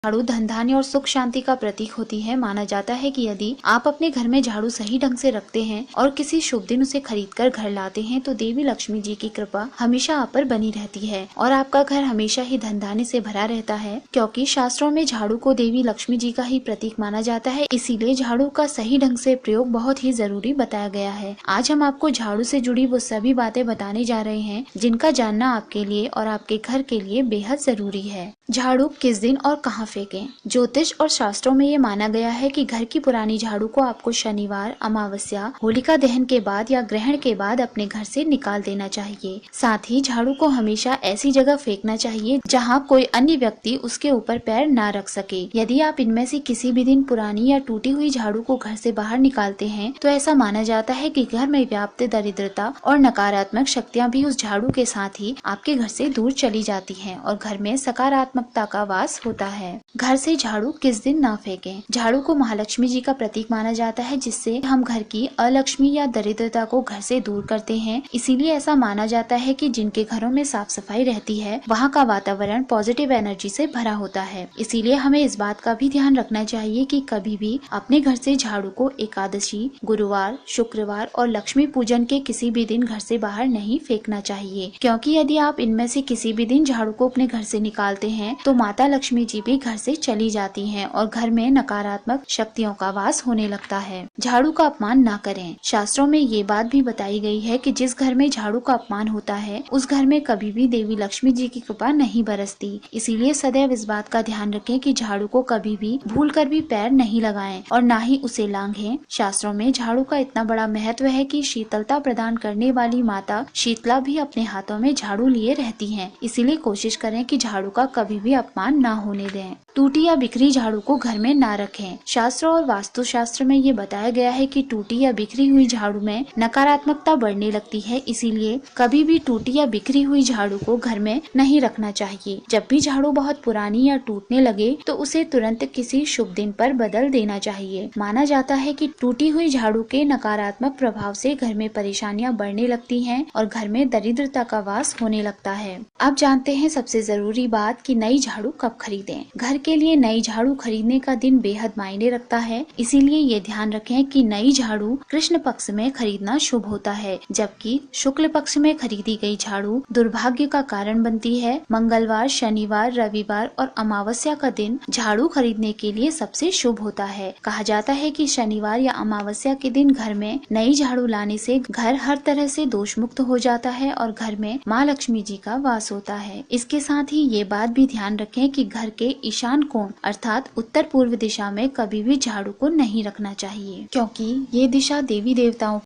झाड़ू धन धान्य और सुख शांति का प्रतीक होती है। माना जाता है कि यदि आप अपने घर में झाड़ू सही ढंग से रखते हैं और किसी शुभ दिन उसे खरीदकर घर लाते हैं तो देवी लक्ष्मी जी की कृपा हमेशा आप पर बनी रहती है और आपका घर हमेशा ही धन धान्य से भरा रहता है। क्योंकि शास्त्रों में झाड़ू को देवी लक्ष्मी जी का ही प्रतीक माना जाता है, इसीलिए झाड़ू का सही ढंग से प्रयोग बहुत ही जरूरी बताया गया है। आज हम आपको झाड़ू से जुड़ी वो सभी बातें बताने जा रहे हैं जिनका जानना आपके लिए और आपके घर के लिए बेहद जरूरी है। झाड़ू किस दिन और कहाँ फेंकें? ज्योतिष और शास्त्रों में ये माना गया है कि घर की पुरानी झाड़ू को आपको शनिवार, अमावस्या, होलिका दहन के बाद या ग्रहण के बाद अपने घर से निकाल देना चाहिए। साथ ही झाड़ू को हमेशा ऐसी जगह फेंकना चाहिए जहाँ कोई अन्य व्यक्ति उसके ऊपर पैर ना रख सके। यदि आप इनमें से किसी भी दिन पुरानी या टूटी हुई झाड़ू को घर से बाहर निकालते हैं तो ऐसा माना जाता है कि घर में व्याप्त दरिद्रता और नकारात्मक शक्तियाँ भी उस झाड़ू के साथ ही आपके घर से दूर चली जाती हैं और घर में सकारात्मकता का वास होता है। घर से झाड़ू किस दिन ना फेंकें? झाड़ू को महालक्ष्मी जी का प्रतीक माना जाता है, जिससे हम घर की अलक्ष्मी या दरिद्रता को घर से दूर करते हैं। इसीलिए ऐसा माना जाता है कि जिनके घरों में साफ सफाई रहती है वहाँ का वातावरण पॉजिटिव एनर्जी से भरा होता है। इसीलिए हमें इस बात का भी ध्यान रखना चाहिए कि कभी भी अपने घर से झाड़ू को एकादशी, गुरुवार, शुक्रवार और लक्ष्मी पूजन के किसी भी दिन घर से बाहर नहीं फेंकना चाहिए, क्योंकि यदि आप इनमें से किसी भी दिन झाड़ू को अपने घर से निकालते हैं तो माता लक्ष्मी जी भी घर से चली जाती हैं और घर में नकारात्मक शक्तियों का वास होने लगता है। झाड़ू का अपमान ना करें। शास्त्रों में ये बात भी बताई गई है कि जिस घर में झाड़ू का अपमान होता है उस घर में कभी भी देवी लक्ष्मी जी की कृपा नहीं बरसती। इसीलिए सदैव इस बात का ध्यान रखें कि झाड़ू को कभी भी भूलकर भी पैर नहीं लगाएं और ना ही उसे लांघें। शास्त्रों में झाड़ू का इतना बड़ा महत्व है कि शीतलता प्रदान करने वाली माता शीतला भी अपने हाथों में झाड़ू लिए रहती हैं। इसीलिए कोशिश करें कि झाड़ू का कभी भी अपमान ना होने दें। टूटी या बिखरी झाड़ू को घर में ना रखें। शास्त्र और वास्तु शास्त्र में ये बताया गया है कि टूटी या बिखरी हुई झाड़ू में नकारात्मकता बढ़ने लगती है, इसीलिए कभी भी टूटी या बिखरी हुई झाड़ू को घर में नहीं रखना चाहिए। जब भी झाड़ू बहुत पुरानी या टूटने लगे तो उसे तुरंत किसी शुभ दिन पर बदल देना चाहिए। माना जाता है कि टूटी हुई झाड़ू के नकारात्मक प्रभाव से घर में परेशानियां बढ़ने लगती हैं और घर में दरिद्रता का वास होने लगता है। अब जानते हैं सबसे जरूरी बात कि नई झाड़ू कब खरीदें। घर के लिए नई झाड़ू खरीदने का दिन बेहद मायने रखता है, इसीलिए ये ध्यान रखें कि नई झाड़ू कृष्ण पक्ष में खरीदना शुभ होता है, जबकि शुक्ल पक्ष में खरीदी गई झाड़ू दुर्भाग्य का कारण बनती है। मंगलवार, शनिवार, रविवार और अमावस्या का दिन झाड़ू खरीदने के लिए सबसे शुभ होता है। कहा जाता है कि शनिवार या अमावस्या के दिन घर में नई झाड़ू लाने से घर हर तरह से दोष मुक्त हो जाता है और घर में माँ लक्ष्मी जी का वास होता है। इसके साथ ही ये बात भी ध्यान रखें कि घर के ईशान कोण अर्थात उत्तर पूर्व दिशा में कभी भी झाड़ू को नहीं रखना चाहिए, क्योंकि ये दिशा देवी देवताओं